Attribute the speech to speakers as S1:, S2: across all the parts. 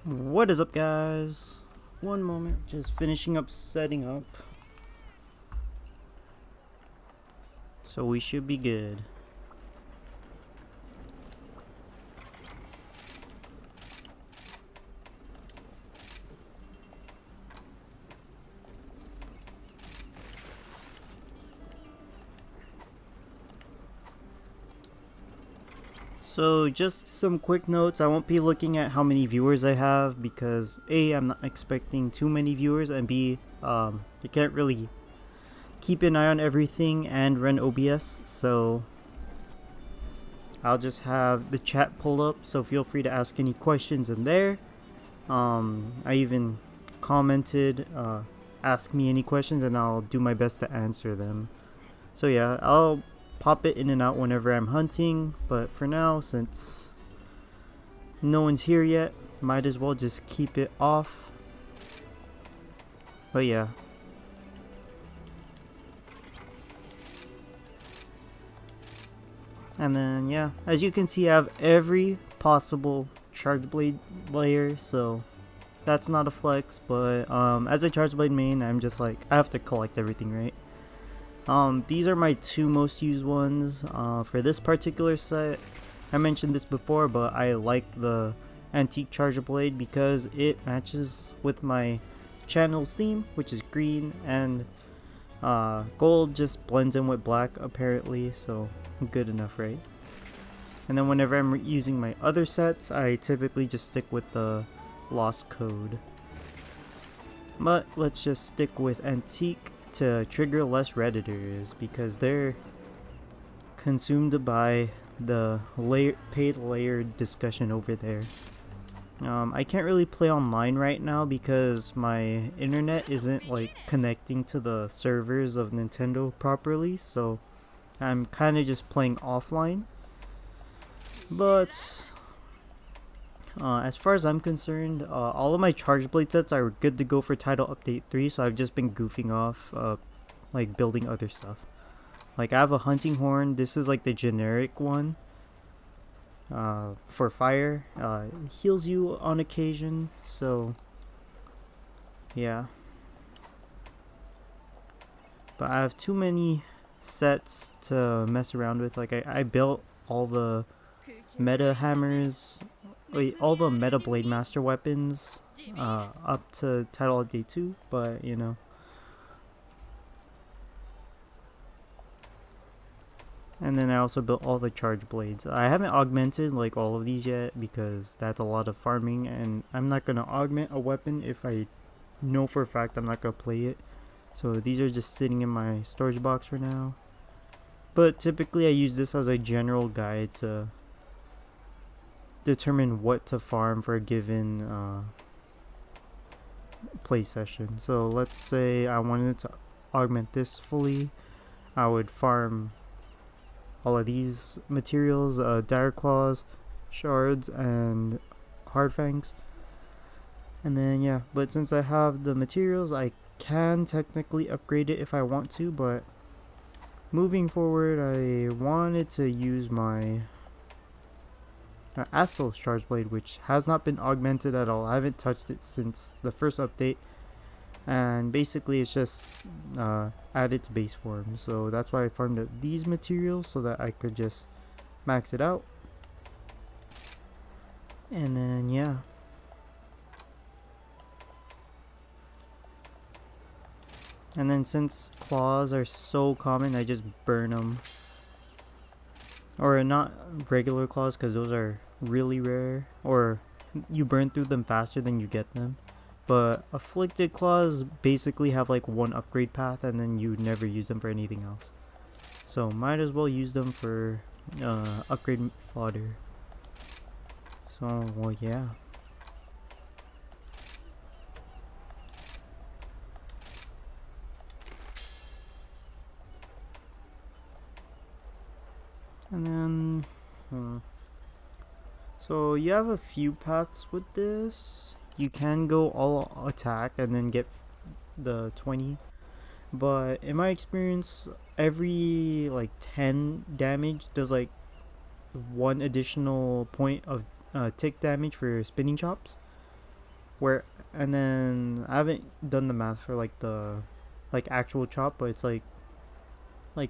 S1: What is up, guys? One moment, just finishing up setting up. So we should be good. So just some quick notes. I won't be looking at how many viewers I have because A, I'm not expecting too many viewers, and B, you can't really keep an eye on everything and run OBS. So I'll just have the chat pull up, so feel free to ask any questions in there. I even commented, ask me any questions and I'll do my best to answer them. So yeah, I'll pop it in and out whenever I'm hunting, but for now, since no one's here yet, might as well just keep it off. But yeah. And then yeah, as you can see, I have every possible charge blade layer, so that's not a flex. But as a charge blade main, I'm just like, I have to collect everything, right? These are my two most used ones. For this particular set, I mentioned this before, but I like the antique charger blade because it matches with my channel's theme, which is green, and gold just blends in with black apparently, so good enough, right? And then whenever I'm using my other sets, I typically just stick with the lost code. But let's just stick with antique to trigger less redditors because they're consumed by the paid layer discussion over there. I can't really play online right now because my internet isn't like connecting to the servers of Nintendo properly, so I'm kind of just playing offline. But as far as I'm concerned, all of my charge blade sets are good to go for Title Update 3, so I've just been goofing off, like building other stuff. Like I have a hunting horn. This is like the generic one. For fire, it heals you on occasion, so yeah. But I have too many sets to mess around with. Like I built all the meta hammers, all the meta blade master weapons up to Title Update 2, but you know. And then I also built all the charge blades. I haven't augmented like all of these yet because that's a lot of farming, and I'm not going to augment a weapon if I know for a fact I'm not going to play it. So these are just sitting in my storage box for now. But typically I use this as a general guide to determine what to farm for a given play session. So let's say I wanted to augment this fully. I would farm all of these materials, dire claws, shards, and hard fangs. And then yeah, but since I have the materials, I can technically upgrade it if I want to, but moving forward, I wanted to use my Astos charge blade, which has not been augmented at all. I haven't touched it since the first update, and basically it's just added to base form. So that's why I farmed up these materials so that I could just max it out. And then yeah, and then since claws are so common, I just burn them. Or not regular claws, because those are really rare, or you burn through them faster than you get them. But afflicted claws basically have like one upgrade path, and then you never use them for anything else. So might as well use them for upgrade fodder. So well, yeah. And then so you have a few paths with this. You can go all attack and then get the 20, but in my experience, every like 10 damage does like one additional point of tick damage for spinning chops. where, and then I haven't done the math for like the actual chop, but it's like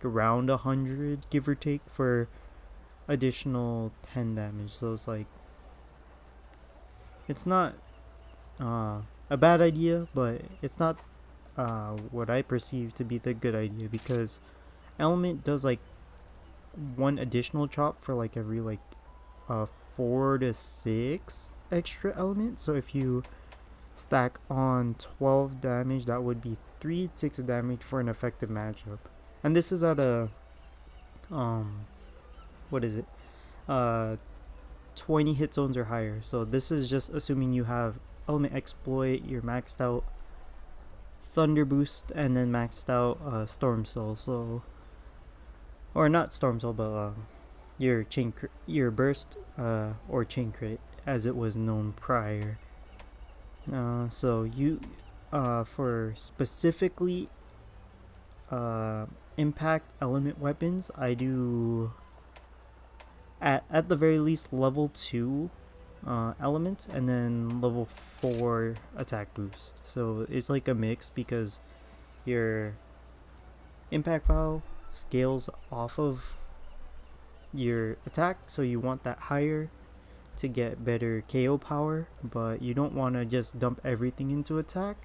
S1: around 100 give or take for additional 10 damage. So it's like, it's not a bad idea, but it's not what I perceive to be the good idea, because element does like one additional chop for like every like 4 to 6 extra elements. So if you stack on 12 damage, that would be 3 ticks of damage for an effective matchup. And this is at a what is it, 20 hit zones or higher. So this is just assuming you have element exploit, you're maxed out thunder boost, and then maxed out storm soul. So, or not storm soul, but your your burst or chain crit as it was known prior. So you for specifically impact element weapons, I do at the very least level 2 element, and then level 4 attack boost. So it's like a mix, because your impact value scales off of your attack, so you want that higher to get better KO power, but you don't want to just dump everything into attack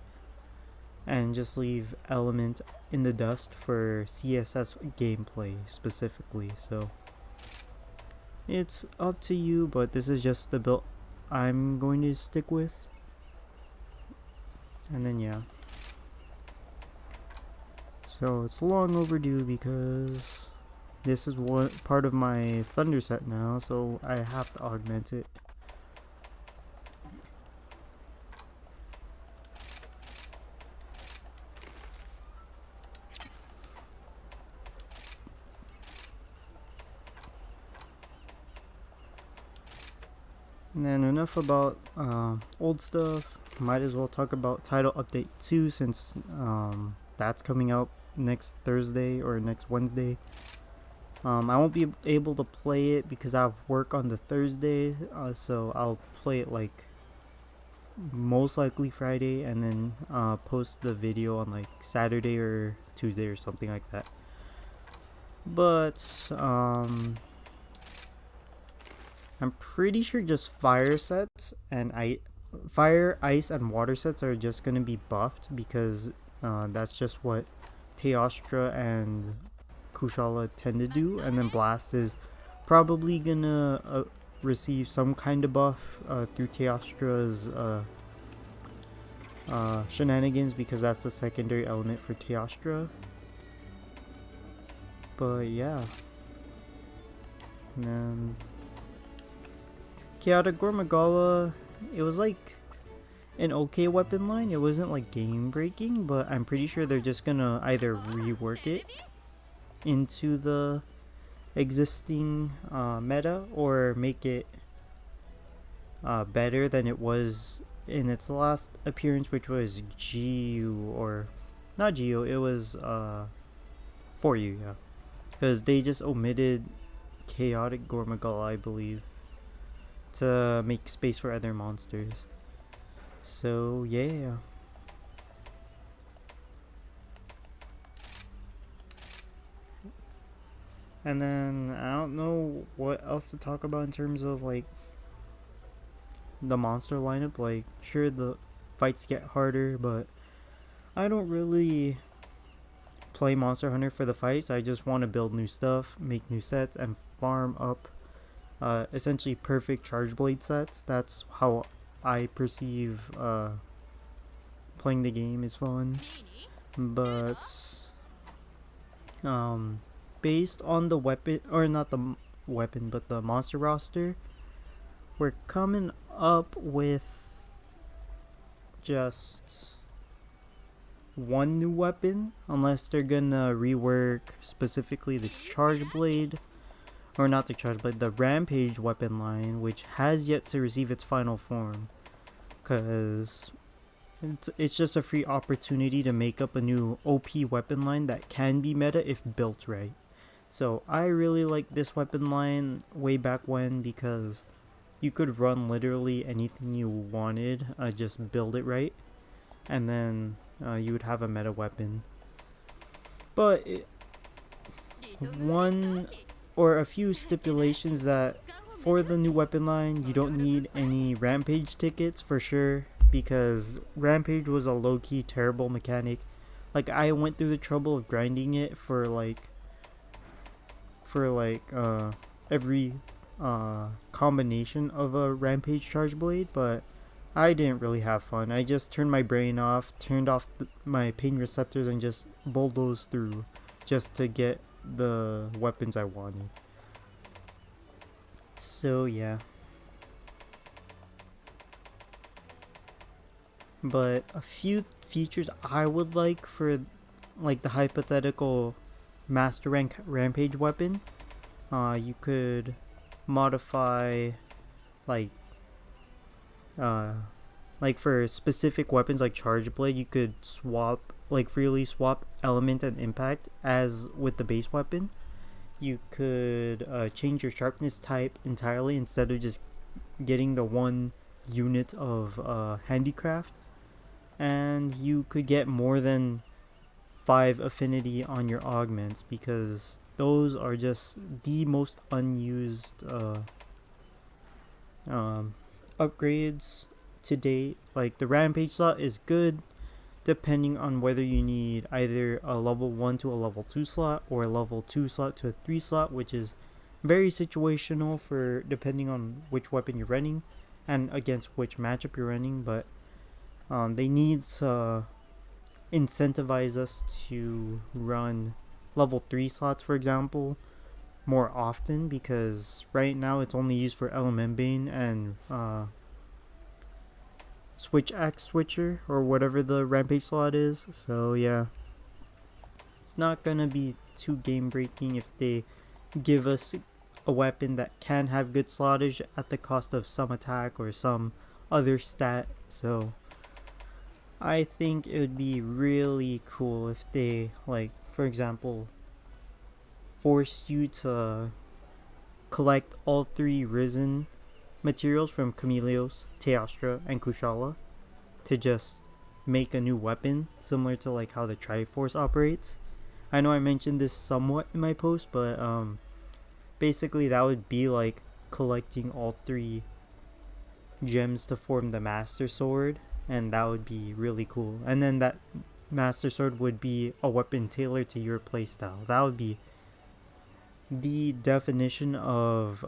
S1: and just leave element in the dust for CSS gameplay specifically. So it's up to you, but this is just the build I'm going to stick with. And then yeah, so it's long overdue, because this is what part of my thunder set now, so I have to augment it. And then enough about old stuff. Might as well talk about Title Update 2, since that's coming out next Thursday or next Wednesday. I won't be able to play it because I have work on the Thursday, so I'll play it like most likely Friday, and then post the video on like Saturday or Tuesday or something like that. But I'm pretty sure just fire sets and fire, ice, and water sets are just gonna be buffed, because that's just what Teostra and Kushala tend to do, and then Blast is probably gonna receive some kind of buff through Teostra's shenanigans, because that's the secondary element for Teostra. But yeah, and then Chaotic Gormagala, it was like an okay weapon line. It wasn't like game breaking, but I'm pretty sure they're just gonna either rework it into the existing meta, or make it better than it was in its last appearance, which was GU, or not GU, it was for you, yeah, because they just omitted Chaotic Gormagala, I believe, to make space for other monsters. So yeah, and then I don't know what else to talk about in terms of like the monster lineup. Like, sure, the fights get harder, but I don't really play Monster Hunter for the fights. I just want to build new stuff, make new sets, and farm up essentially perfect charge blade sets. That's how I perceive playing the game is fun. But based on the weapon, or not the weapon, but the monster roster, we're coming up with just one new weapon, unless they're gonna rework specifically the charge blade, or not the charge blade, the rampage weapon line, which has yet to receive its final form, because it's just a free opportunity to make up a new OP weapon line that can be meta if built right. So I really like this weapon line way back when, because you could run literally anything you wanted, just build it right, and then you would have a meta weapon. But one or a few stipulations that for the new weapon line, you don't need any rampage tickets for sure, because rampage was a low-key terrible mechanic. Like, I went through the trouble of grinding it for every combination of a rampage charge blade, but I didn't really have fun. I just turned my brain off, turned off my pain receptors, and just bulldozed through just to get the weapons I wanted. So yeah. But a few features I would like for like the hypothetical master rank rampage weapon, you could modify like for specific weapons like charge blade, you could freely swap element and impact as with the base weapon. You could change your sharpness type entirely instead of just getting the one unit of handicraft, and you could get more than 5 affinity on your augments, because those are just the most unused upgrades to date. Like, the rampage slot is good depending on whether you need either a level 1 to a level 2 slot or a level 2 slot to a 3 slot, which is very situational for depending on which weapon you're running and against which matchup you're running. But they need to incentivize us to run level 3 slots, for example, more often, because right now it's only used for Element Bane and Switch Axe Switcher, or whatever the rampage slot is. So yeah, it's not gonna be too game breaking if they give us a weapon that can have good slottage at the cost of some attack or some other stat. So I think it would be really cool if they, like, for example, force you to collect all 3 Risen materials from Chameleos, Teostra, and Kushala to just make a new weapon, similar to like how the Triforce operates. I know I mentioned this somewhat in my post, but basically that would be like collecting all 3 gems to form the Master Sword, and that would be really cool. And then that Master Sword would be a weapon tailored to your playstyle. That would be the definition of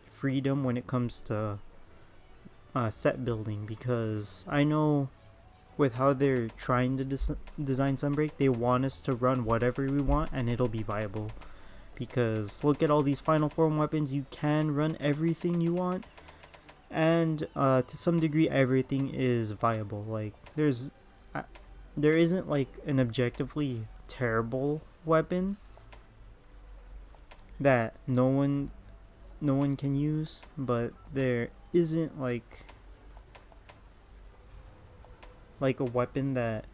S1: freedom when it comes to set building, because I know with how they're trying to design Sunbreak, they want us to run whatever we want and it'll be viable. Because look at all these final form weapons, you can run everything you want, and to some degree everything is viable. Like, there isn't like an objectively terrible weapon that no one can use, but there isn't like a weapon that,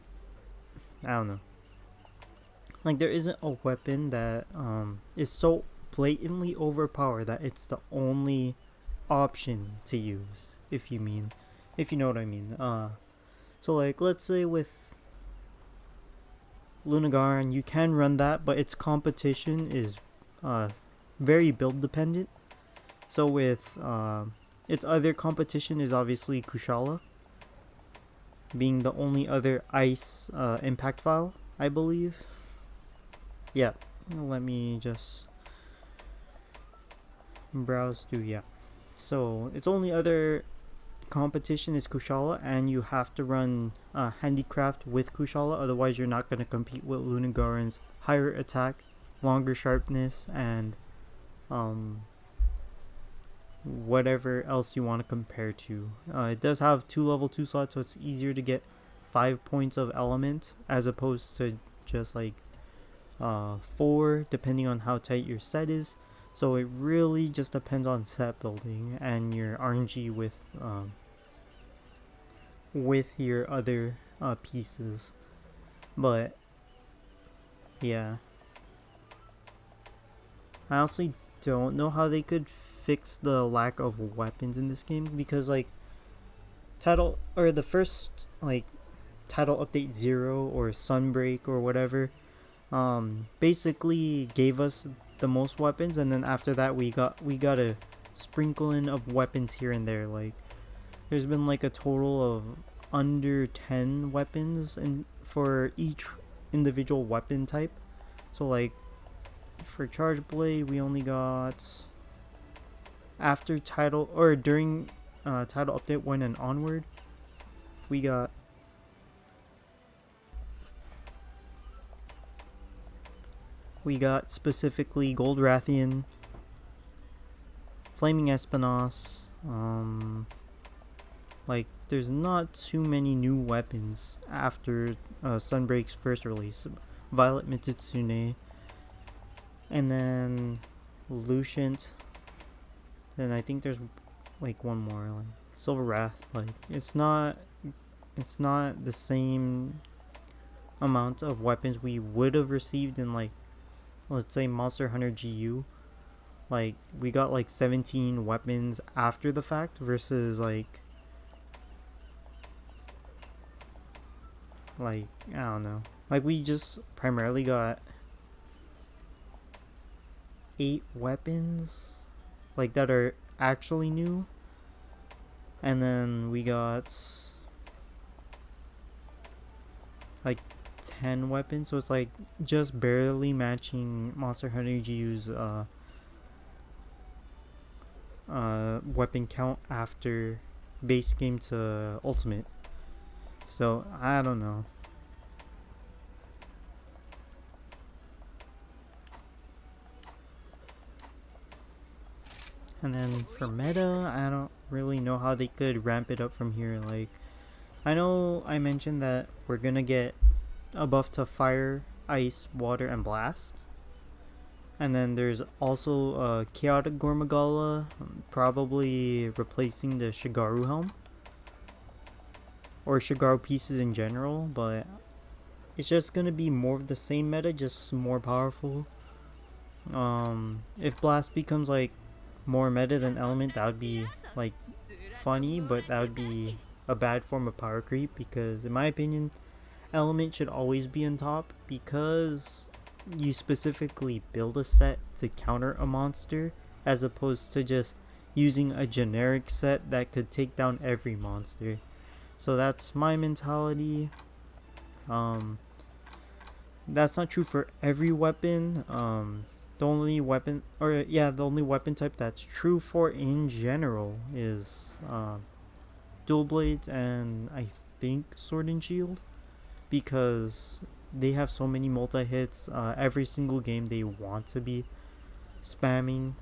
S1: I don't know, like there isn't a weapon that is so blatantly overpowered that it's the only option to use, if you know what I mean. So like, let's say with Lunagaran, you can run that, but its competition is very build dependent. So with its other competition is obviously Kushala, being the only other ice impact file, I believe. Yeah, let me just browse through. Yeah, so its only other competition is Kushala, and you have to run handicraft with Kushala, otherwise you're not going to compete with Lunagaran's higher attack, longer sharpness, and whatever else you want to compare to. It does have 2 level 2 slots, so it's easier to get 5 points of element as opposed to just like 4, depending on how tight your set is. So it really just depends on set building and your RNG with your other pieces. But yeah, I honestly don't know how they could fix the lack of weapons in this game, because like title or the first like title update 0 or Sunbreak or whatever basically gave us the most weapons, and then after that we got a sprinkling of weapons here and there. Like there's been like a total of under 10 weapons and for each individual weapon type. So like for Charge Blade we only got, after title or during title update 1 and onward, we got specifically Gold Rathian, Flaming Espinos. Like there's not too many new weapons after Sunbreak's first release. Violet Mitsune, and then Lucient. Then I think there's like one more, like Silver Wrath. Like it's not the same amount of weapons we would have received in like, let's say, Monster Hunter GU. Like we got like 17 weapons after the fact versus like I don't know. Like we just primarily got 8 weapons like that are actually new, and then we got like 10 weapons, so it's like just barely matching Monster Hunter GU's weapon count after base game to ultimate. So I don't know. And then for meta, I don't really know how they could ramp it up from here. Like, I know I mentioned that we're gonna get a buff to Fire, Ice, Water, and Blast. And then there's also Chaotic Gormagala, probably replacing the Shigaru helm. Or Shigaru pieces in general, but it's just gonna be more of the same meta, just more powerful. If Blast becomes like more meta than Element, that would be like funny, but that would be a bad form of power creep, because in my opinion Element should always be on top, because you specifically build a set to counter a monster as opposed to just using a generic set that could take down every monster. So that's my mentality. That's not true for every weapon. The only weapon type that's true for in general is dual blades and I think sword and shield, because they have so many multi-hits. Every single game they want to be spamming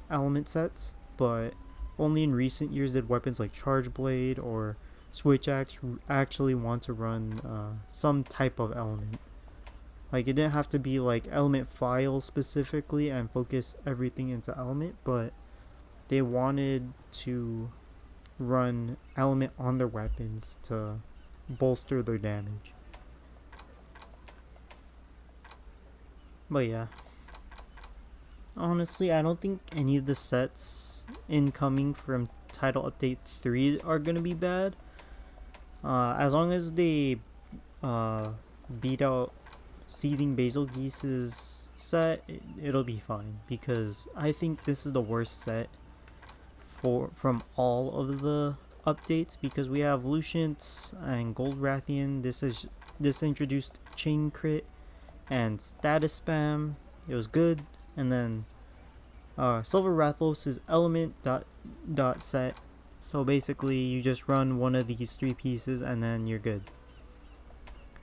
S1: element sets, but only in recent years did weapons like Charge Blade or Switch Axe actually want to run some type of element. Like it didn't have to be like element file specifically and focus everything into element, but they wanted to run element on their weapons to bolster their damage. But yeah, honestly I don't think any of the sets incoming from title update 3 are gonna be bad, as long as they beat out Seething Basil Geese's set. It'll be fine, because I think this is the worst set from all of the updates, because we have Lucient and Gold Rathian. This introduced chain crit and status spam. It was good. And then Silver Rathalos' element dot set, so basically you just run one of these 3 pieces and then you're good.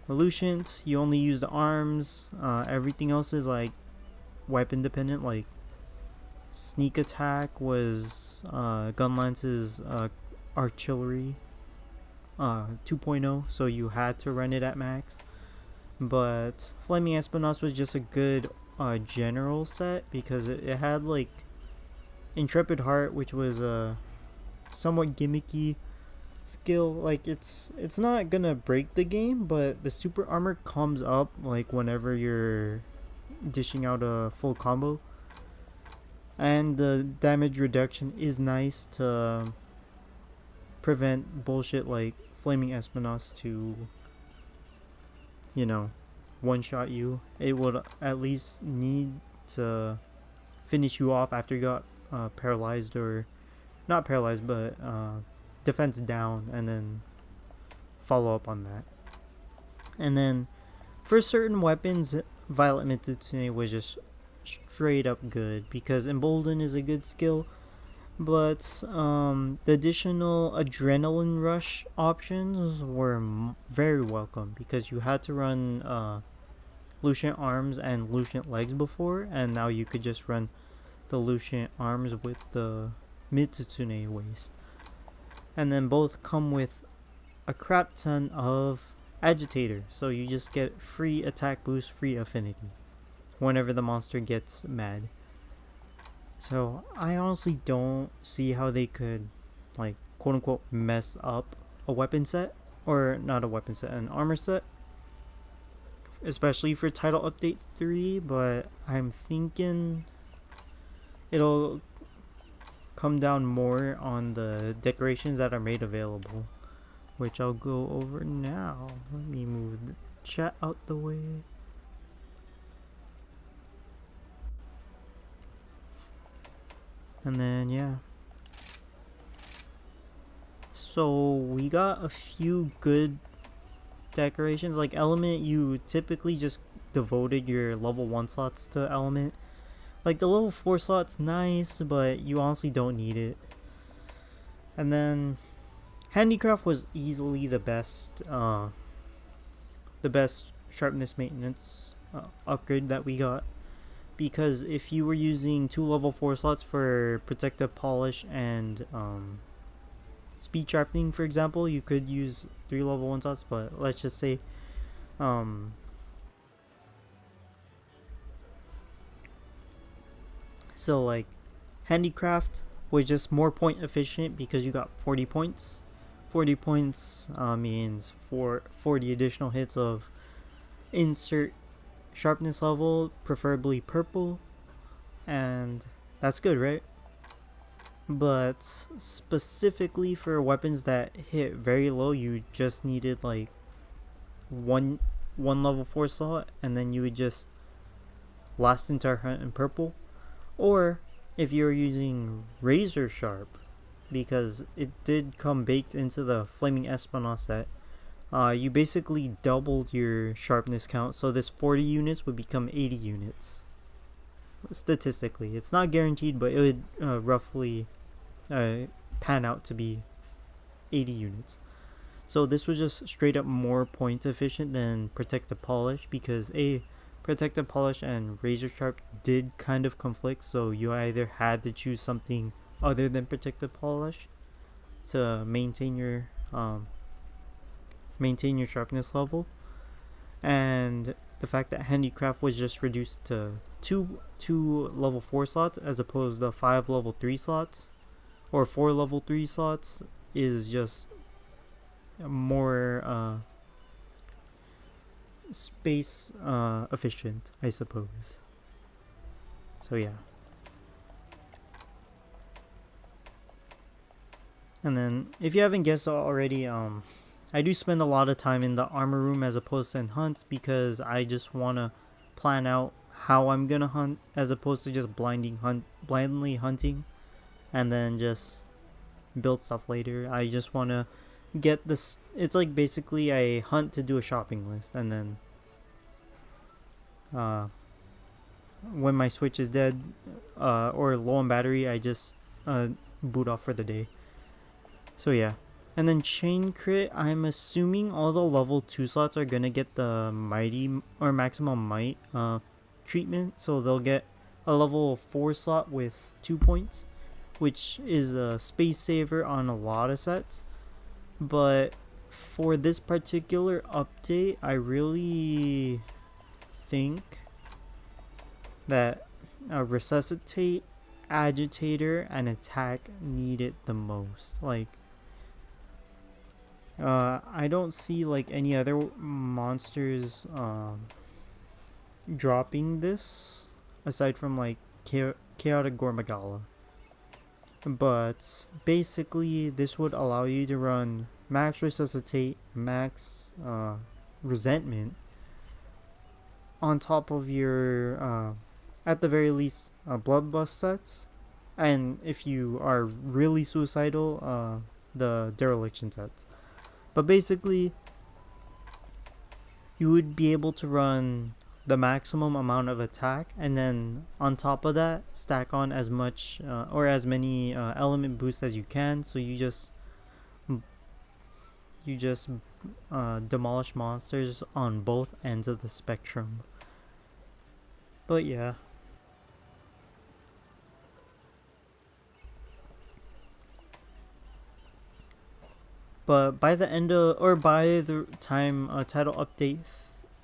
S1: Lucient, you only use the arms. Everything else is like weapon dependent. Like sneak attack was Gunlance's artillery 2.0, so you had to run it at max. But Flaming Espinos was just a good general set, because it had like Intrepid Heart, which was a somewhat gimmicky skill. Like it's not gonna break the game, but the super armor comes up like whenever you're dishing out a full combo. And the damage reduction is nice to prevent bullshit like Flaming Espinos to, you know, one shot you. It would at least need to finish you off after you got paralyzed, or not paralyzed, but defense down, and then follow up on that. And then for certain weapons, Violet Mitsune was just straight up good because Embolden is a good skill, but the additional adrenaline rush options were very welcome because you had to run Lucient Arms and Lucient Legs before, and now you could just run the Lucient Arms with the Mitsune Waist. And then both come with a crap ton of Agitator, so you just get free attack boost, free affinity whenever the monster gets mad. So I honestly don't see how they could, like, quote unquote, mess up a weapon set, or not a weapon set, an armor set, especially for Title Update 3, but I'm thinking it'll come down more on the decorations that are made available, which I'll go over now. Let me move the chat out the way. And then, yeah. So, we got a few good decorations. Like, Element, you typically just devoted your level 1 slots to Element. Like, the level 4 slot's nice, but you honestly don't need it. And then, Handicraft was easily the best sharpness maintenance upgrade that we got. Because if you were using 2 level 4 slots for Protective Polish and Speed Sharpening, for example, you could use 3 level 1 slots, but let's just say so like Handicraft was just more point efficient because you got 40 points. 40 points means 40 additional hits of insert sharpness level, preferably purple, and that's good, right? But specifically for weapons that hit very low, you just needed like one level 4 slot, and then you would just last entire hunt in purple. Or if you're using Razor Sharp, because it did come baked into the Flaming Espinos set, you basically doubled your sharpness count, so this 40 units would become 80 units. Statistically, it's not guaranteed, but it would roughly pan out to be 80 units. So this was just straight up more point efficient than Protective Polish, because Protective Polish and Razor Sharp did kind of conflict, so you either had to choose something other than Protective Polish to maintain your sharpness level. And the fact that Handicraft was just reduced to two level 4 slots as opposed to 5 level 3 slots or 4 level 3 slots is just more space efficient, I suppose. So yeah. And then, if you haven't guessed already, I do spend a lot of time in the armor room as opposed to in hunts, because I just want to plan out how I'm gonna hunt as opposed to just blindly hunting and then just build stuff later. I just want to get this. It's like basically I hunt to do a shopping list, and then when my Switch is dead or low on battery, I just boot off for the day. So yeah. And then Chain Crit, I'm assuming all the level 2 slots are gonna get the Mighty or Maximum Might treatment. So they'll get a level 4 slot with 2 points, which is a space saver on a lot of sets. But for this particular update, I really think that Resuscitate, Agitator, and Attack need it the most. Like, I don't see like any other monsters dropping this aside from like Chaotic Gormagala. But basically, this would allow you to run max Resuscitate, max Resentment on top of your, at the very least, Bloodlust sets. And if you are really suicidal, the Dereliction sets. But basically, you would be able to run the maximum amount of attack, and then on top of that, stack on as much or as many element boosts as you can. So you just demolish monsters on both ends of the spectrum. But yeah. But by the end of, or by the time title update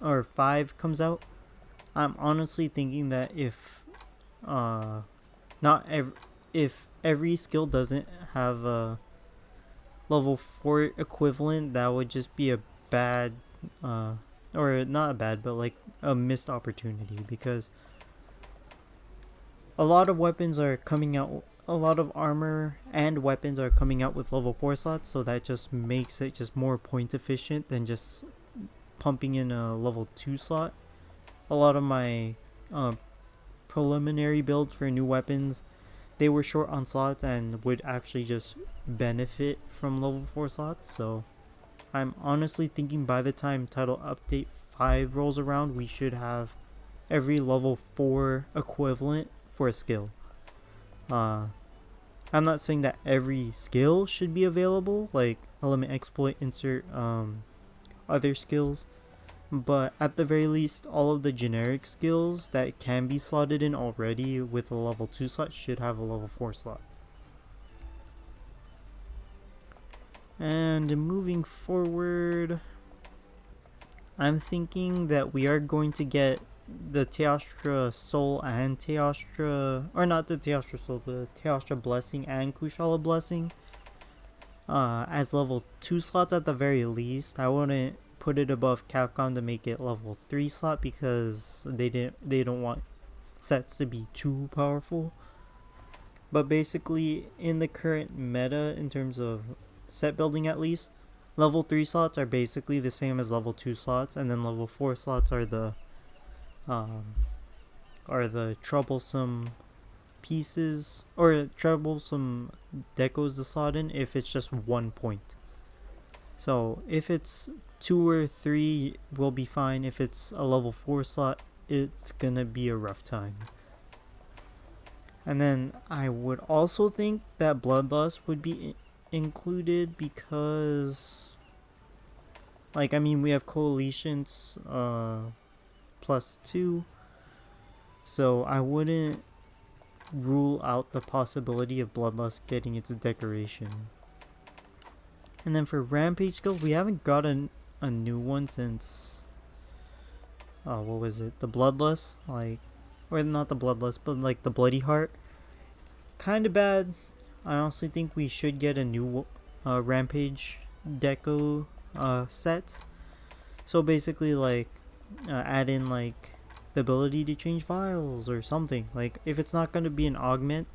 S1: or 5 comes out, I'm honestly thinking that if if every skill doesn't have a level 4 equivalent, that would just be a bad or not a bad, but like a missed opportunity, because a lot of weapons are coming out, a lot of armor and weapons are coming out with level 4 slots, so that just makes it just more point efficient than just pumping in a level 2 slot. A lot of my preliminary builds for new weapons, they were short on slots and would actually just benefit from level 4 slots. So I'm honestly thinking by the time title update 5 rolls around, we should have every level 4 equivalent for a skill. I'm not saying that every skill should be available, like element exploit, insert other skills, but at the very least, all of the generic skills that can be slotted in already with a level 2 slot should have a level 4 slot. And moving forward, I'm thinking that we are going to get the Teostra Soul and Teostra, or not the Teostra Soul, the Teostra Blessing and Kushala Blessing as level 2 slots at the very least. I wouldn't put it above Capcom to make it level 3 slot, because they don't want sets to be too powerful. But basically, in the current meta, in terms of set building at least, level 3 slots are basically the same as level 2 slots, and then level 4 slots are the troublesome pieces, or troublesome decos to slot in if it's just 1 point. So if it's 2 or 3, will be fine. If it's a level 4 slot, it's gonna be a rough time. And then I would also think that Bloodlust would be included, because, like, I mean, we have Coalitions +2, so I wouldn't rule out the possibility of Bloodlust getting its decoration. And then for Rampage skills, we haven't gotten a new one since, what was it, the Bloodlust, like, or not the Bloodlust, but like the Bloody Heart. It's kind of bad. I honestly think we should get a new Rampage deco set. So basically, like, add in like the ability to change files or something. Like, if it's not going to be an augment,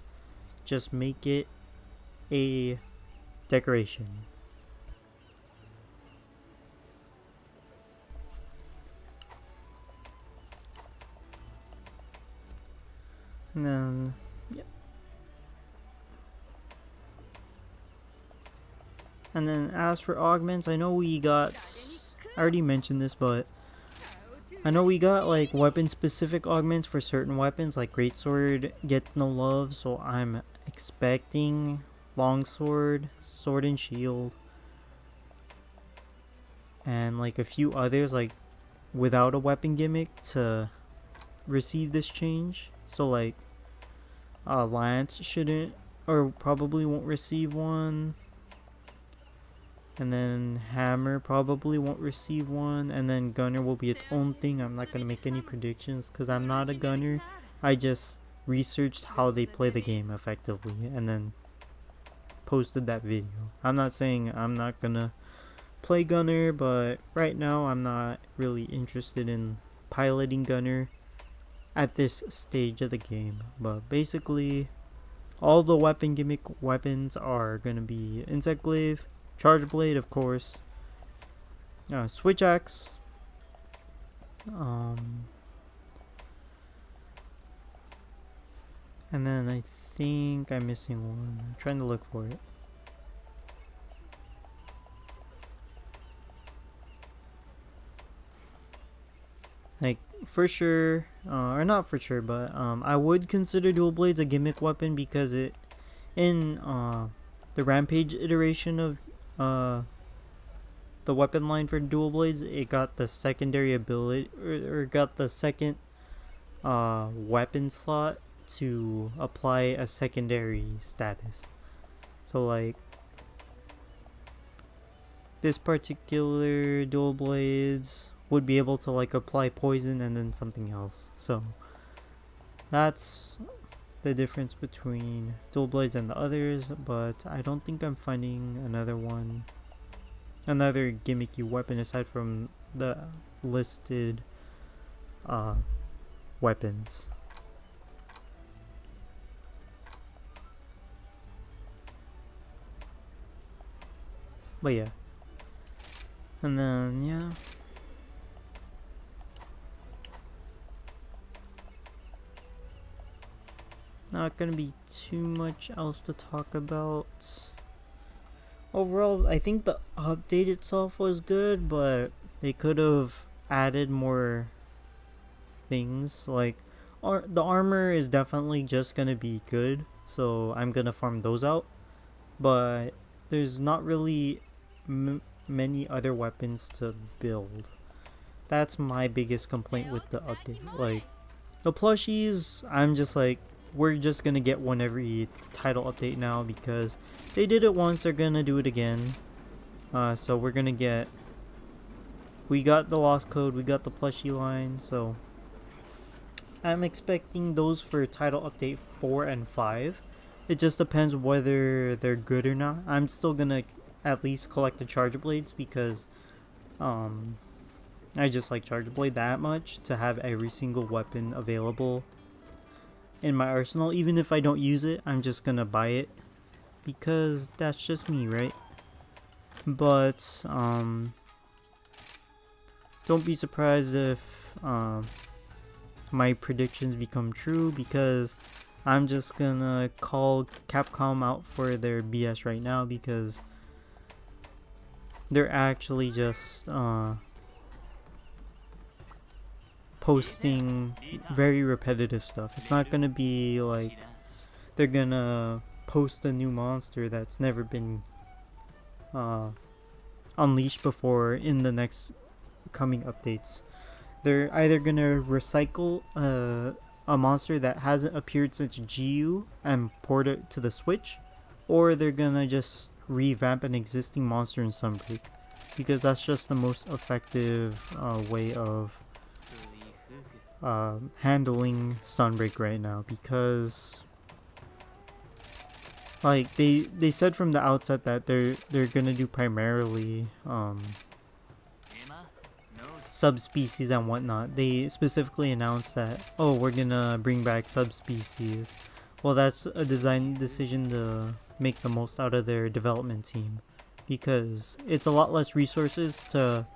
S1: just make it a decoration. And then, yeah. And then as for augments, I know we got, I already mentioned this, but I know we got like weapon specific augments for certain weapons, like Greatsword gets no love, so I'm expecting Longsword, Sword and Shield, and like a few others like without a weapon gimmick to receive this change. So like Lance shouldn't, or probably won't receive one, and then Hammer probably won't receive one, and then Gunner will be its own thing. I'm not going to make any predictions because I'm not a gunner. I just researched how they play the game effectively and then posted that video. I'm not saying I'm not going to play Gunner, but right now I'm not really interested in piloting Gunner. at this stage of the game. But basically, all the weapon gimmick weapons are gonna be Insect Glaive, Charge Blade, of course, Switch Axe, and then I think I'm missing one. I'm trying to look for it. Like, for sure, or not for sure, but I would consider Dual Blades a gimmick weapon because it, in the Rampage iteration of the weapon line for Dual Blades, it got the secondary ability, or got the second weapon slot to apply a secondary status. So like, this particular Dual Blades would be able to like apply poison and then something else. So that's the difference between Dual Blades and the others, but I don't think I'm finding another gimmicky weapon aside from the listed weapons. But yeah. And then yeah. Not gonna be too much else to talk about. Overall, I think the update itself was good, but they could have added more things. Like, the armor is definitely just gonna be good, so I'm gonna farm those out. But there's not really many other weapons to build. That's my biggest complaint with the update. Like, the plushies, I'm just like, we're just gonna get one every title update now because they did it once, they're gonna do it again. So we're gonna get, we got the Lost Code, we got the plushie line, so I'm expecting those for title update 4 and 5. It just depends whether they're good or not. I'm still gonna at least collect the Charge Blades because I just like Charge Blade that much to have every single weapon available in my arsenal. Even if I don't use it, I'm just gonna buy it because that's just me, right? But don't be surprised if my predictions become true, because I'm just gonna call Capcom out for their BS right now, because they're actually just posting very repetitive stuff. It's not gonna be like they're gonna post a new monster that's never been unleashed before in the next coming updates. They're either gonna recycle a monster that hasn't appeared since GU and port it to the Switch, or they're gonna just revamp an existing monster in Sunbreak, because that's just the most effective way of handling Sunbreak right now. Because like they said from the outset that they're gonna do primarily subspecies and whatnot. They specifically announced that, oh, we're gonna bring back subspecies. Well, that's a design decision to make the most out of their development team, because it's a lot less resources to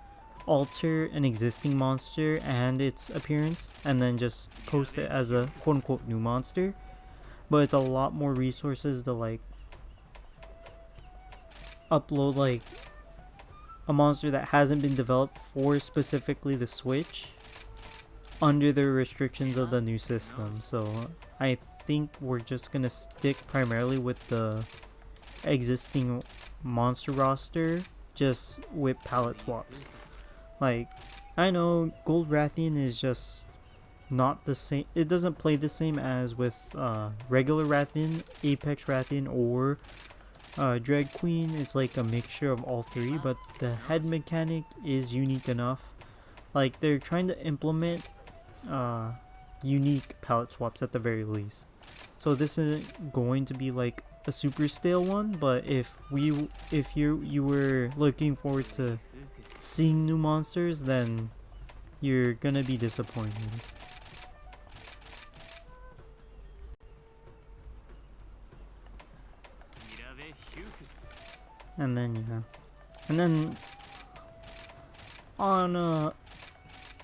S1: alter an existing monster and its appearance and then just post it as a quote-unquote new monster, but it's a lot more resources to like upload like a monster that hasn't been developed for specifically the Switch under the restrictions of the new system. So I think we're just gonna stick primarily with the existing monster roster, just with palette swaps. Like, I know Gold Rathian is just not the same. It doesn't play the same as with regular Rathian, Apex Rathian, or Dread Queen. It's like a mixture of all three, but the head mechanic is unique enough. Like, they're trying to implement unique palette swaps at the very least. So this isn't going to be like a super stale one, but if you were looking forward to seeing new monsters, then you're gonna be disappointed. And then yeah, and then on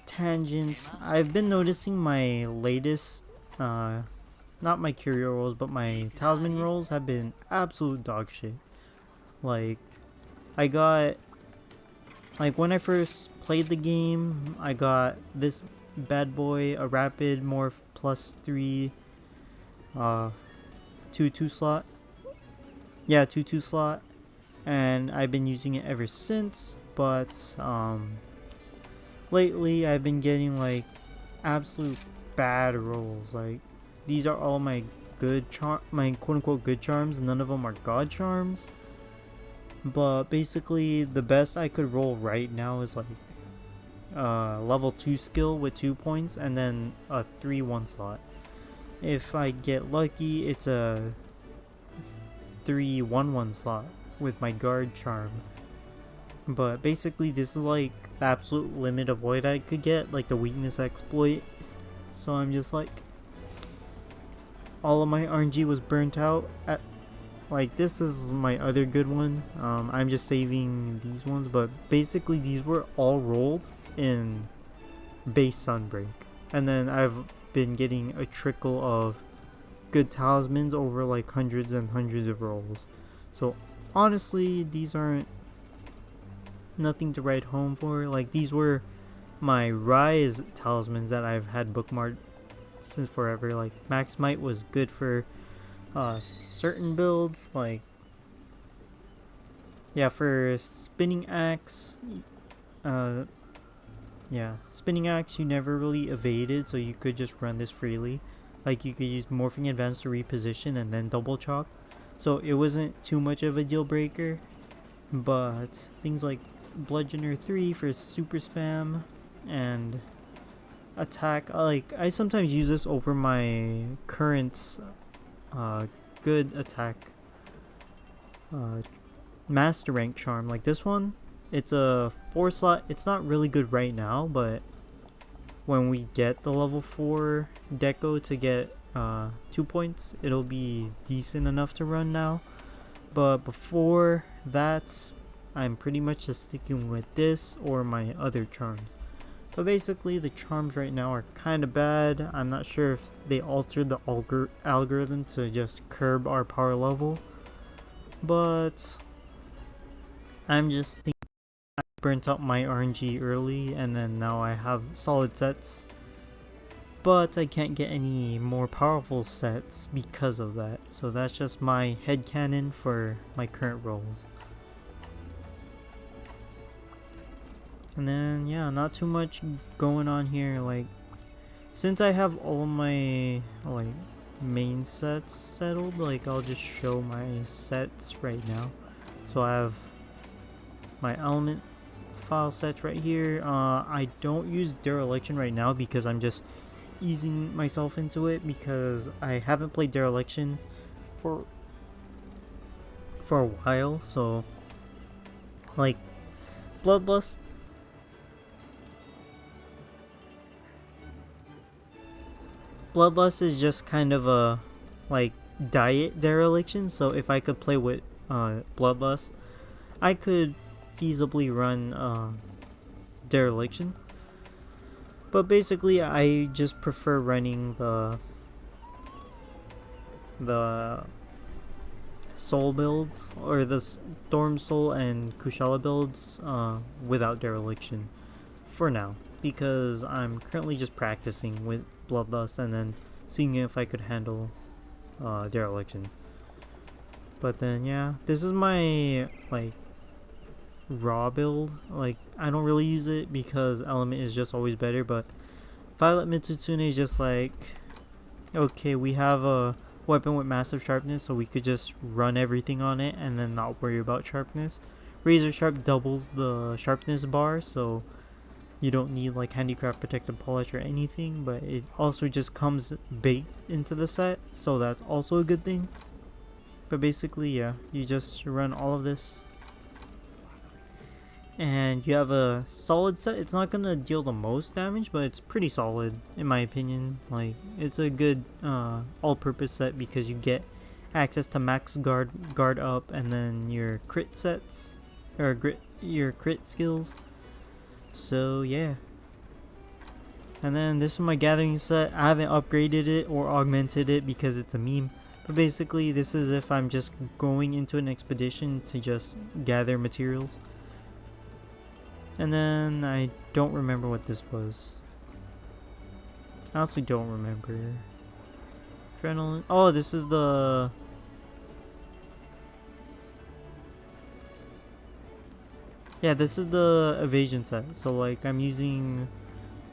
S1: tangents, I've been noticing my latest not my curio rolls, but my talisman rolls have been absolute dog shit. Like, I got, like, when I first played the game, I got this bad boy, a rapid morph +3, 2 slot. Yeah, 2 slot. And I've been using it ever since, but, lately I've been getting, like, absolute bad rolls. Like, these are all my my quote-unquote good charms. None of them are god charms. But basically, the best I could roll right now is like level 2 skill with 2 points, and then a 3 1 slot. If I get lucky, it's a 3 1 1 slot with my guard charm. But basically, this is like the absolute limit of what I could get, like the weakness exploit. So I'm just like, all of my RNG was burnt out. Like, this is my other good one. I'm just saving these ones, but basically these were all rolled in base Sunbreak, and then I've been getting a trickle of good talismans over like hundreds and hundreds of rolls. So honestly, these aren't nothing to write home for. Like, these were my rise talismans that I've had bookmarked since forever. Like, Max Might was good for certain builds, like, yeah, for spinning axe, yeah, spinning axe you never really evaded, so you could just run this freely. Like, you could use morphing advance to reposition and then double chop, so it wasn't too much of a deal breaker. But things like bludgeoner 3 for super spam and attack, like, I sometimes use this over my current good attack master rank charm. Like this one, it's a 4 slot. It's not really good right now, but when we get the level 4 deco to get 2 points, it'll be decent enough to run now. But before that, I'm pretty much just sticking with this or my other charms. But basically, the charms right now are kind of bad. I'm not sure if they altered the algorithm to just curb our power level, but I'm just thinking I burnt out my RNG early, and then now I have solid sets, but I can't get any more powerful sets because of that. So that's just my headcanon for my current rolls. And then yeah, not too much going on here. Like, since I have all my like main sets settled, like, I'll just show my sets right now. So I have my element file sets right here. I don't use dereliction right now because I'm just easing myself into it, because I haven't played dereliction for a while. So like, Bloodlust is just kind of a like diet dereliction. So if I could play with Bloodlust, I could feasibly run dereliction. But basically, I just prefer running the soul builds, or the Storm Soul and Kushala builds without dereliction for now, because I'm currently just practicing with Bloodlust and then seeing if I could handle dereliction. But then yeah, this is my like raw build. Like, I don't really use it because element is just always better, but Violet Mitsutsune is just like, okay, we have a weapon with massive sharpness, so we could just run everything on it and then not worry about sharpness. Razor Sharp doubles the sharpness bar, so you don't need like handicraft protected polish or anything, but it also just comes baked into the set, so that's also a good thing. But basically, yeah, you just run all of this and you have a solid set. It's not gonna deal the most damage, but it's pretty solid in my opinion. Like, it's a good all-purpose set because you get access to max guard up, and then your crit sets, or your crit skills. So yeah. And then this is my gathering set. I haven't upgraded it or augmented it because it's a meme. But basically this is if I'm just going into an expedition to just gather materials. And then I don't remember what this was. I honestly don't remember. Adrenaline. Oh, this is the... Yeah, this is the evasion set. So like I'm using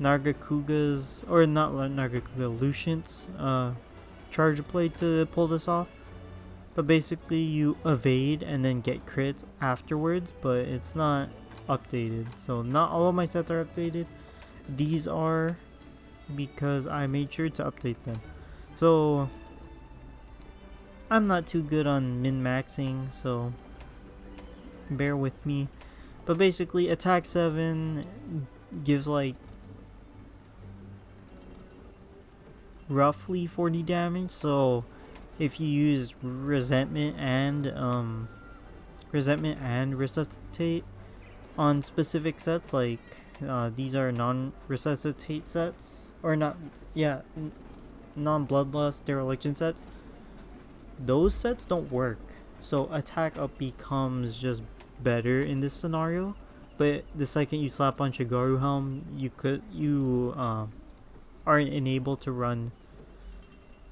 S1: Nargacuga's, or not Nargacuga, Lucient's charge blade to pull this off. But basically you evade and then get crits afterwards, but it's not updated. So not all of my sets are updated. These are, because I made sure to update them. So I'm not too good on min-maxing, so bear with me. But basically attack 7 gives like roughly 40 damage. So if you use resentment and resuscitate on specific sets, like these are non-resuscitate sets, or not, yeah, non-bloodlust dereliction sets, those sets don't work. So attack up becomes just better in this scenario. But the second you slap on Shigaru Helm, you are enabled to run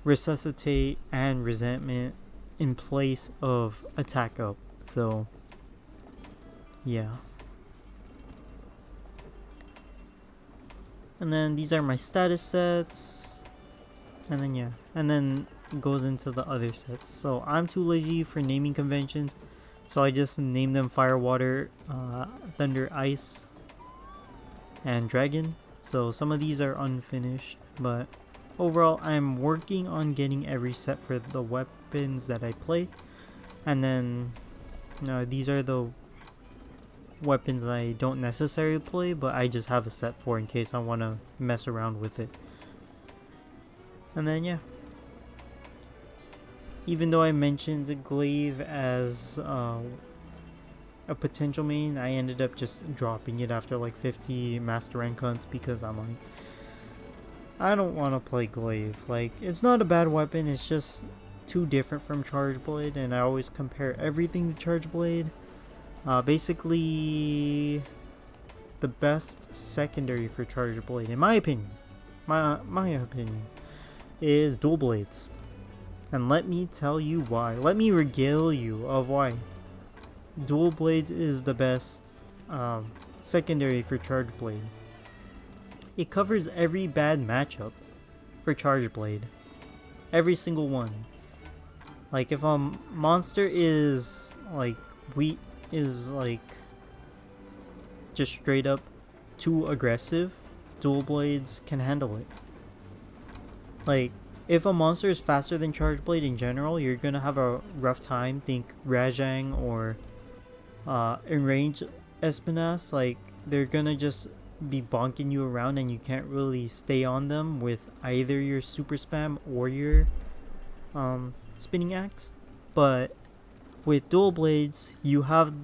S1: resuscitate and resentment in place of attack up. So yeah. And then these are my status sets. And then yeah. And then it goes into the other sets. So I'm too lazy for naming conventions. So I just named them Fire, Water, Thunder, Ice, and Dragon. So some of these are unfinished. But overall, I'm working on getting every set for the weapons that I play. And then these are the weapons I don't necessarily play, but I just have a set for in case I want to mess around with it. And then yeah, even though I mentioned the glaive as a potential main, I ended up just dropping it after like 50 master rank hunts because I'm like, I don't want to play glaive. Like, it's not a bad weapon, it's just too different from charge blade, and I always compare everything to charge blade. Basically the best secondary for charge blade, in my opinion, is dual blades. And let me tell you why. Let me regale you of why dual blades is the best secondary for charge blade. It covers every bad matchup for charge blade, every single one. Like if a monster is like just straight up too aggressive, dual blades can handle it. Like if a monster is faster than charge blade in general, you're gonna have a rough time. Think Rajang or in range Espinas. Like they're gonna just be bonking you around and you can't really stay on them with either your super spam or your spinning axe. But with dual blades, you have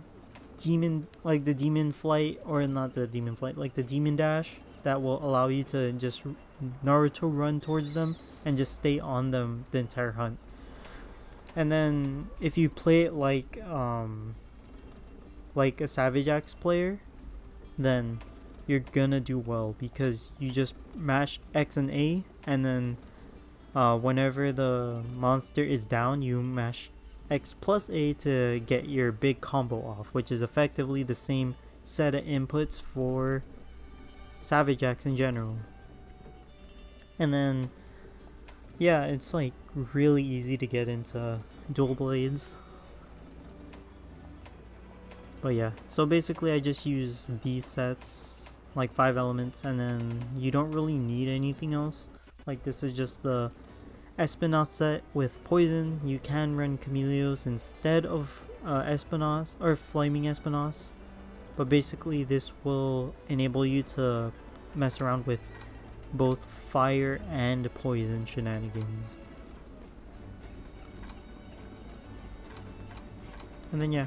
S1: the demon flight, or not the demon flight, like the demon dash that will allow you to just Naruto run towards them and just stay on them the entire hunt. And then if you play it like a Savage Axe player, then you're gonna do well because you just mash X and A, and then whenever the monster is down, you mash X plus A to get your big combo off, which is effectively the same set of inputs for Savage Axe in general. And then yeah, it's like really easy to get into dual blades. But yeah, so basically I just use these sets, like 5 elements, and then you don't really need anything else. Like this is just the Espinas set with poison. You can run Chameleos instead of Espinas or Flaming Espinas, but basically this will enable you to mess around with both fire and poison shenanigans. And then yeah,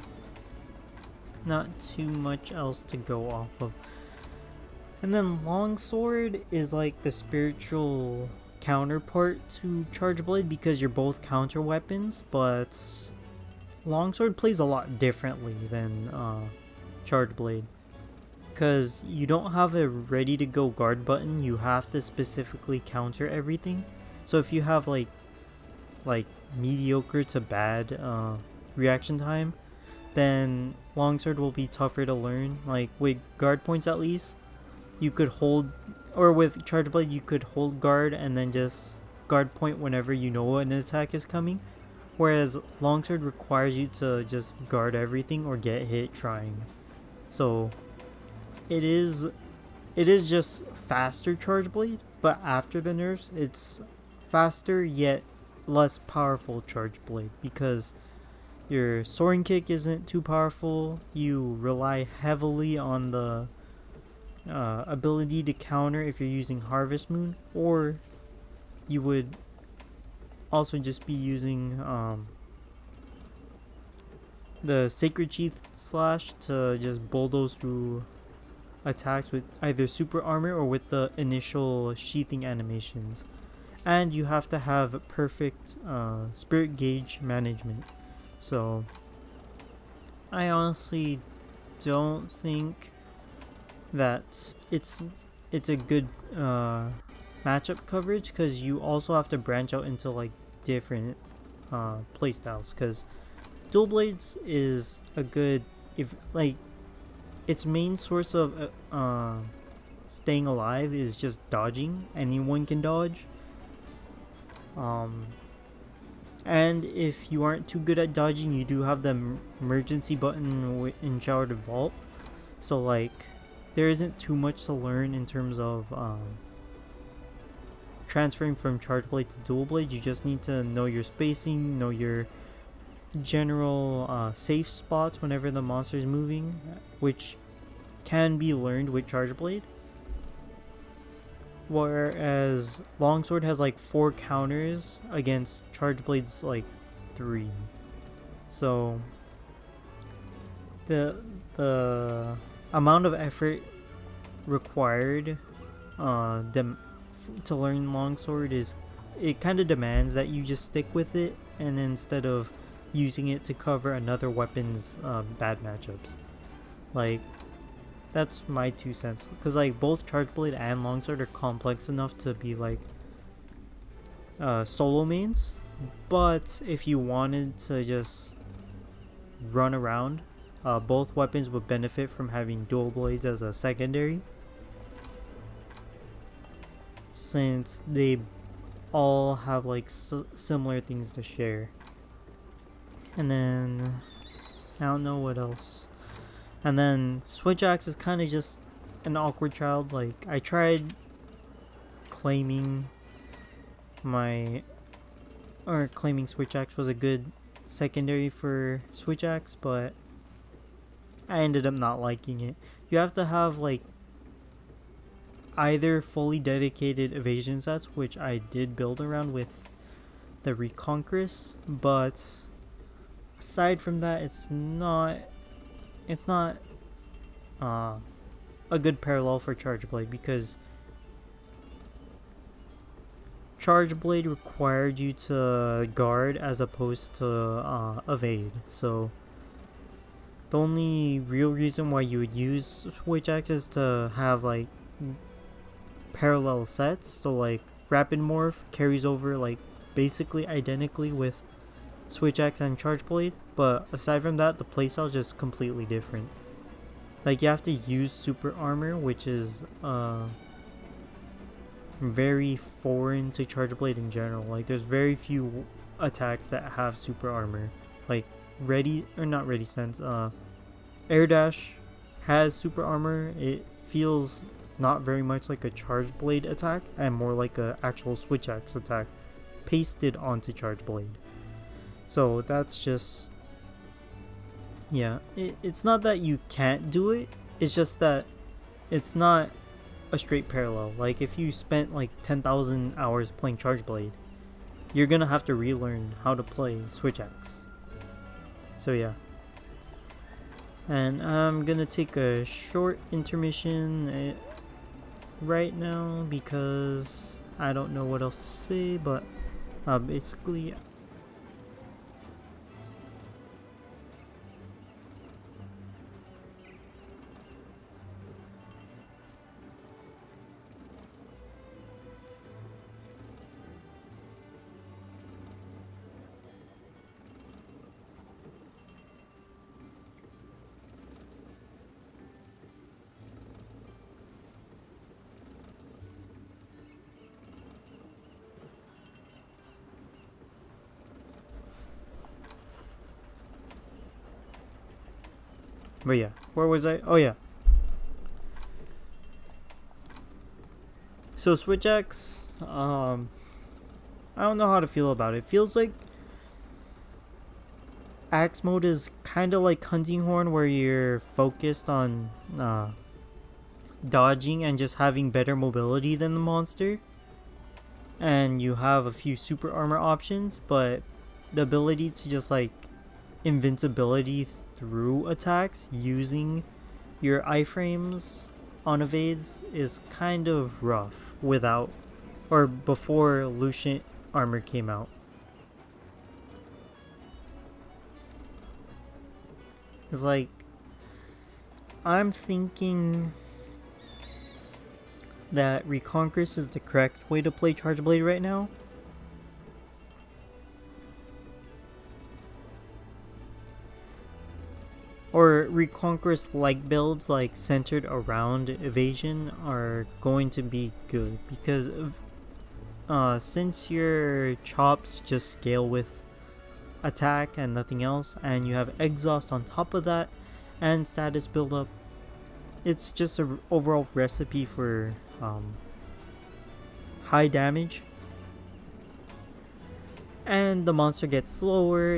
S1: not too much else to go off of. And then longsword is like the spiritual counterpart to charge blade because you're both counter weapons, but longsword plays a lot differently than charge blade because you don't have a ready to go guard button. You have to specifically counter everything. So if you have like mediocre to bad reaction time, then longsword will be tougher to learn. Like with guard points at least, you could hold, or with charge blade you could hold guard and then just guard point whenever you know an attack is coming, whereas longsword requires you to just guard everything or get hit trying. So it is just faster charge blade, but after the nerfs it's faster yet less powerful charge blade because your soaring kick isn't too powerful. You rely heavily on the ability to counter if you're using Harvest Moon, or you would also just be using the Sacred Sheath Slash to just bulldoze through attacks with either super armor or with the initial sheathing animations. And you have to have perfect spirit gauge management. So I honestly don't think that it's a good matchup coverage because you also have to branch out into like different playstyles, because dual blades is a good, if like its main source of staying alive is just dodging. Anyone can dodge. And if you aren't too good at dodging, you do have the emergency button in Shower to Vault. So like there isn't too much to learn in terms of transferring from charge blade to dual blade. You just need to know your spacing, know your general safe spots whenever the monster is moving, which can be learned with charge blade. Whereas longsword has like 4 counters against charge blades like 3. So the amount of effort required to learn longsword is, it kind of demands that you just stick with it, and instead of using it to cover another weapon's bad matchups. Like, that's my 2 cents, because like both charge blade and longsword are complex enough to be like solo mains, but if you wanted to just run around, both weapons would benefit from having dual blades as a secondary, since they all have like similar things to share. And then I don't know what else. And then Switch Axe is kind of just an awkward child. Like, I tried claiming Switch Axe was a good secondary for Switch Axe, but I ended up not liking it. You have to have like either fully dedicated evasion sets, which I did build around with the Reconquerus, but aside from that, it's not a good parallel for Charge Blade, because Charge Blade required you to guard as opposed to evade. So the only real reason why you would use Switch Axe is to have like parallel sets. So like Rapid Morph carries over like basically identically with Switch Axe and Charge Blade, but aside from that, the playstyle is just completely different. Like, you have to use super armor, which is very foreign to Charge Blade in general. Like, there's very few attacks that have super armor. Like not ready sense. Air Dash has super armor. It feels not very much like a Charge Blade attack and more like a actual Switch Axe attack pasted onto Charge Blade. So that's just, yeah, it's not that you can't do it, it's just that it's not a straight parallel. Like, if you spent like 10,000 hours playing Charge Blade, you're gonna have to relearn how to play Switch Axe. So yeah, And I'm gonna take a short intermission right now because I don't know what else to say, but basically but yeah, where was I? Oh yeah. So Switch X, I don't know how to feel about it. Feels like Axe mode is kind of like Hunting Horn, where you're focused on dodging and just having better mobility than the monster. And you have a few super armor options, but the ability to just like invincibility through attacks using your iframes on evades is kind of rough without or before Lucian armor came out. It's like I'm thinking that Reconquest is the correct way to play Charge Blade right now. Or Reconquest like builds like centered around evasion are going to be good because of, since your chops just scale with attack and nothing else, and you have exhaust on top of that and status build up, it's just an overall recipe for high damage. And the monster gets slower,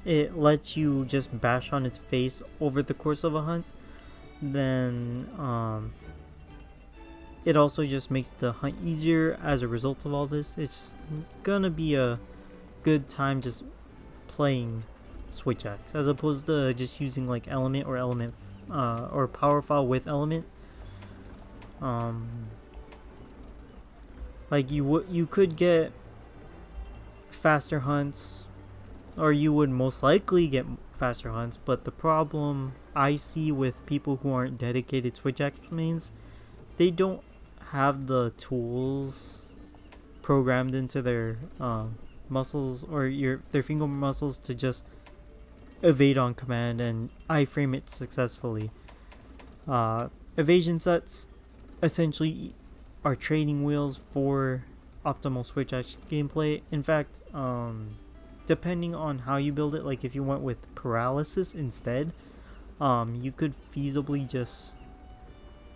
S1: it lets you just bash on its face over the course of a hunt. Then it also just makes the hunt easier as a result of all this. It's gonna be a good time just playing Switch Axe as opposed to just using like element or power file with element. Like you could get faster hunts, or you would most likely get faster hunts, but the problem I see with people who aren't dedicated Switch Axe mains, they don't have the tools programmed into their muscles or their finger muscles to just evade on command and iframe it successfully. Evasion sets essentially are training wheels for optimal Switch Axe gameplay. In fact, depending on how you build it, like if you went with paralysis instead, you could feasibly just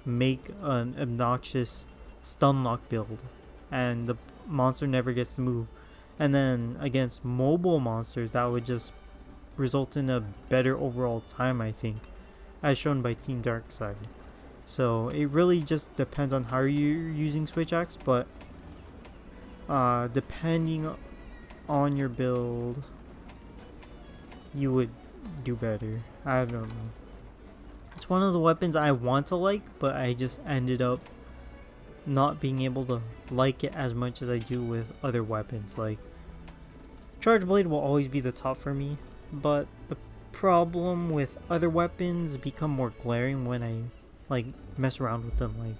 S1: make an obnoxious stun lock build and the monster never gets to move. And then against mobile monsters, that would just result in a better overall time, I think, as shown by Team Darkside. So it really just depends on how you're using Switch Axe, but depending on your build, you would do better. I don't know. It's one of the weapons I want to like, but I just ended up not being able to like it as much as I do with other weapons. Like Charge Blade will always be the top for me, but the problem with other weapons become more glaring when I like mess around with them. Like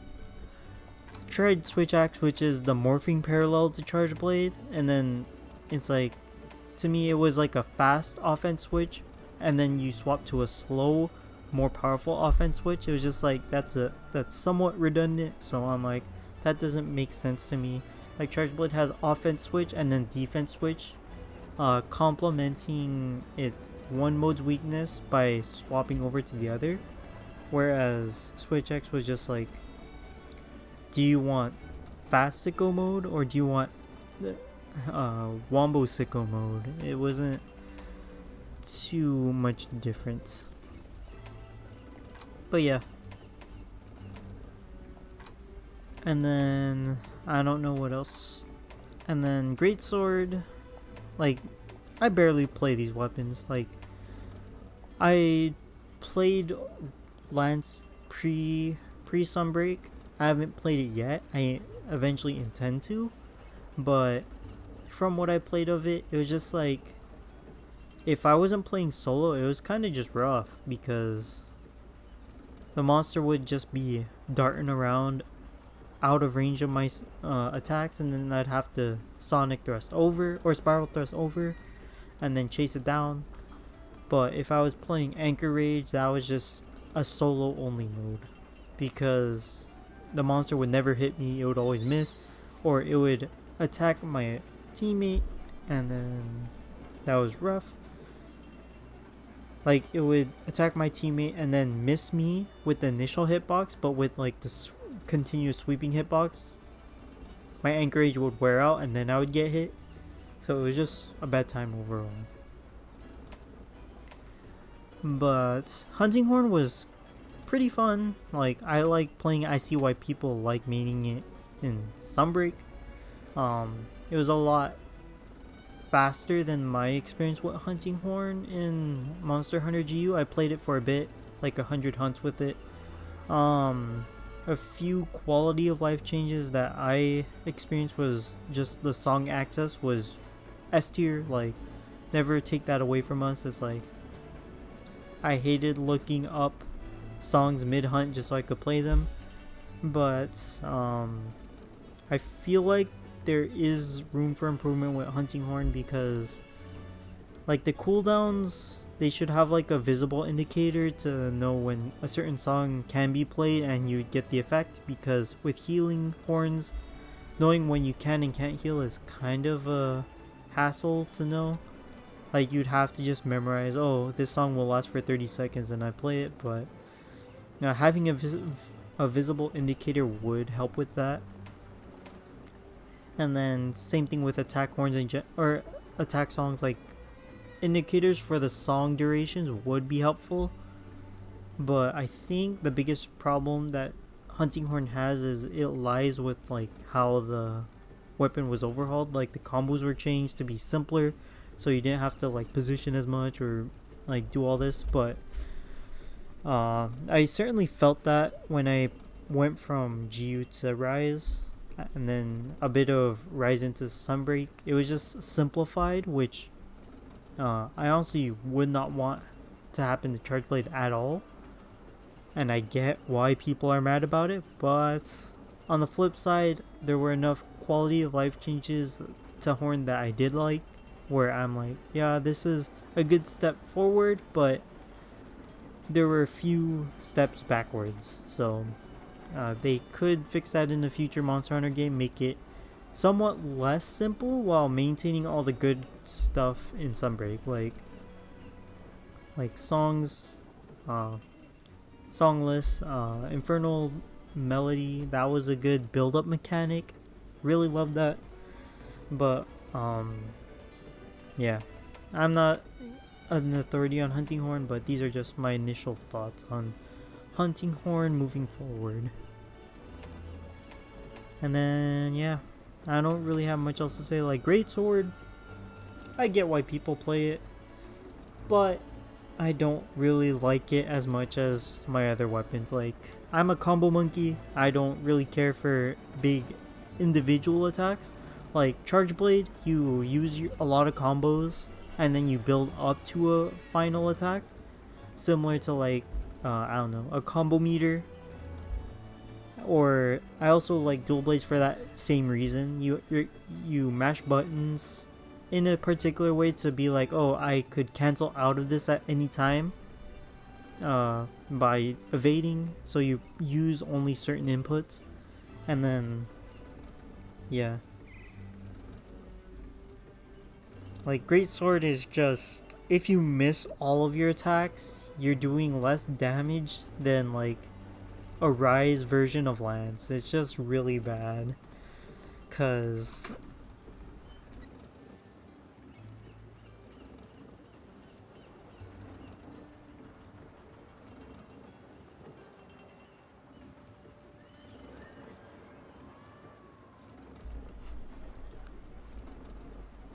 S1: tried Switch Axe, which is the morphing parallel to Charge Blade, and then it's like, to me it was like a fast offense switch, and then you swap to a slow, more powerful offense switch. It was just like that's somewhat redundant, so I'm like, that doesn't make sense to me. Like Charge Blade has offense switch and then defense switch, complementing it one mode's weakness by swapping over to the other, whereas Switch X was just like, do you want fast sicko mode or do you want wombo sicko mode? It wasn't too much difference. But yeah. And then I don't know what else. And then Greatsword, like I barely play these weapons. Like I played Lance pre Sunbreak. I haven't played it yet. I eventually intend to, but from what I played of it, it was just like if I wasn't playing solo, it was kind of just rough because the monster would just be darting around out of range of my attacks, and then I'd have to Sonic Thrust over or Spiral Thrust over, and then chase it down. But if I was playing Anchor Rage, that was just a solo only mode because the monster would never hit me. It would always miss, or it would attack my teammate, and then that was rough. Like it would attack my teammate and then miss me with the initial hitbox, but with like the continuous sweeping hitbox, my anchorage would wear out and then I would get hit. So it was just a bad time overall. But Hunting Horn was pretty fun. Like I like playing. I see why people like maining it in Sunbreak. It was a lot faster than my experience with Hunting Horn in Monster Hunter GU. I played it for a bit, like 100 hunts with it. A few quality of life changes that I experienced was just the song access was S tier. Like, never take that away from us. It's like I hated looking up songs mid hunt just so I could play them, but I feel like there is room for improvement with Hunting Horn because like the cooldowns, they should have like a visible indicator to know when a certain song can be played and you get the effect, because with healing horns, knowing when you can and can't heal is kind of a hassle to know. Like you'd have to just memorize, oh, this song will last for 30 seconds and I play it, but having a visible indicator would help with that. And then same thing with attack horns or attack songs, like indicators for the song durations would be helpful. But I think the biggest problem that Hunting Horn has is it lies with like how the weapon was overhauled. Like the combos were changed to be simpler, so you didn't have to like position as much or like do all this. But I certainly felt that when I went from GU to Rise, and then a bit of Rise into Sunbreak. It was just simplified, which I honestly would not want to happen to Chargeblade at all. And I get why people are mad about it, but on the flip side, there were enough quality of life changes to Horn that I did like, where I'm like, yeah, this is a good step forward, but there were a few steps backwards. So they could fix that in the future Monster Hunter game, make it somewhat less simple while maintaining all the good stuff in Sunbreak, like songs, song lists, Infernal Melody. That was a good build-up mechanic. Really loved that. But yeah, I'm not an authority on Hunting Horn, but these are just my initial thoughts on Hunting Horn moving forward. And then yeah, I don't really have much else to say. Like Greatsword, I get why people play it, but I don't really like it as much as my other weapons. Like, I'm a combo monkey. I don't really care for big individual attacks. Like Charge Blade, you use a lot of combos and then you build up to a final attack, similar to like I don't know, a combo meter. Or I also like dual blades for that same reason. You mash buttons in a particular way to be like, oh, I could cancel out of this at any time by evading. So you use only certain inputs, and then yeah, like Greatsword is just, if you miss all of your attacks, you're doing less damage than like a Rise version of Lance. It's just really bad, cause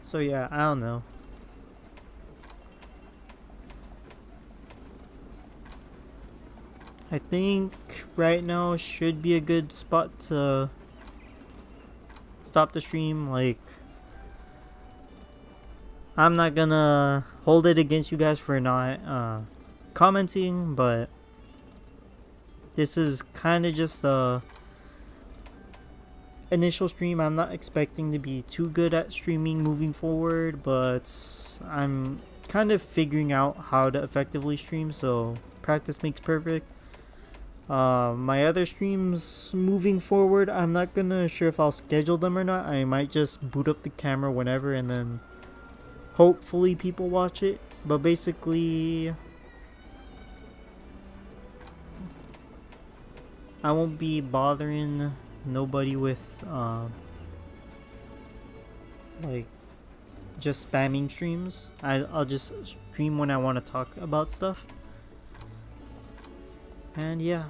S1: so yeah, I don't know. I think right now should be a good spot to stop the stream. Like, I'm not gonna hold it against you guys for not commenting, but this is kind of just a initial stream. I'm not expecting to be too good at streaming moving forward, but I'm kind of figuring out how to effectively stream, so practice makes perfect. My other streams moving forward, I'm not gonna sure if I'll schedule them or not. I might just boot up the camera whenever and then hopefully people watch it. But basically, I won't be bothering nobody with like just spamming streams. I'll just stream when I want to talk about stuff. And yeah.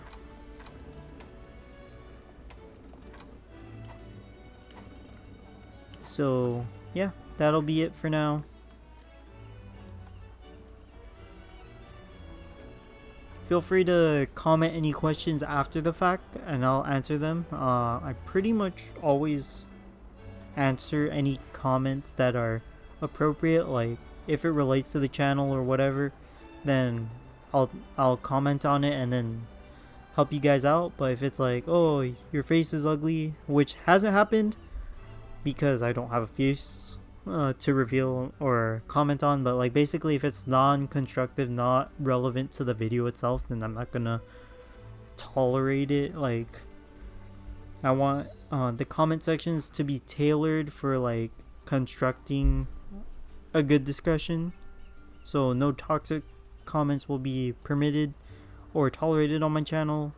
S1: So yeah, that'll be it for now. Feel free to comment any questions after the fact and I'll answer them. I pretty much always answer any comments that are appropriate. Like if it relates to the channel or whatever, then I'll comment on it and then help you guys out. But if it's like, oh, your face is ugly, which hasn't happened because I don't have a face to reveal or comment on, but like basically if it's non-constructive, not relevant to the video itself, then I'm not gonna tolerate it. Like I want the comment sections to be tailored for like constructing a good discussion, so no toxic comments will be permitted or tolerated on my channel.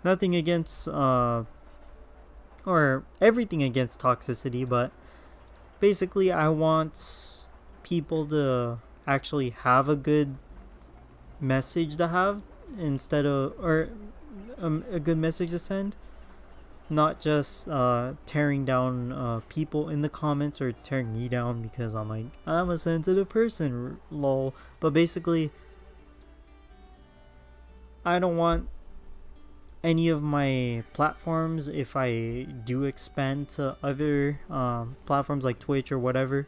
S1: Nothing against or everything against toxicity, but basically I want people to actually have a good message to have instead of, or a good message to send, not just tearing down people in the comments or tearing me down because I'm like, I'm a sensitive person, lol. But basically I don't want any of my platforms, if I do expand to other platforms like Twitch or whatever,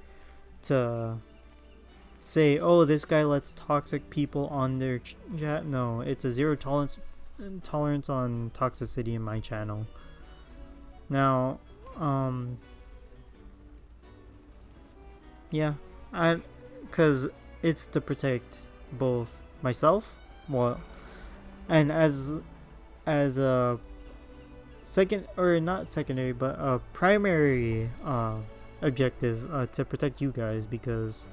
S1: to say, oh, this guy lets toxic people on their chat. No, it's a zero tolerance on toxicity in my channel. Now, yeah, because it's to protect both myself, well, and as a second, or not secondary, but a primary objective, to protect you guys, because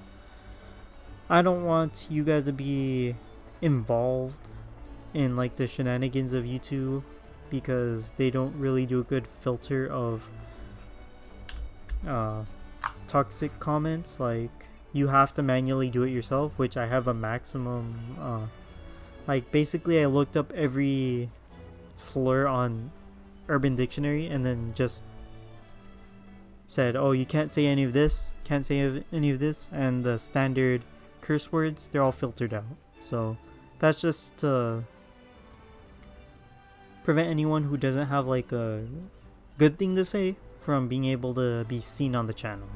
S1: I don't want you guys to be involved in like the shenanigans of YouTube, because they don't really do a good filter of toxic comments. Like you have to manually do it yourself, which I have a maximum like basically I looked up every slur on Urban Dictionary and then just said, oh, you can't say any of this, can't say any of this, and the standard curse words, they're all filtered out. So that's just to prevent anyone who doesn't have like a good thing to say from being able to be seen on the channel.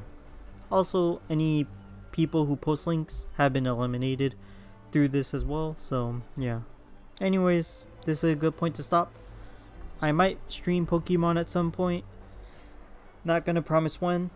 S1: Also, any people who post links have been eliminated through this as well. So yeah, anyways, this is a good point to stop. I might stream Pokemon at some point, not gonna promise when.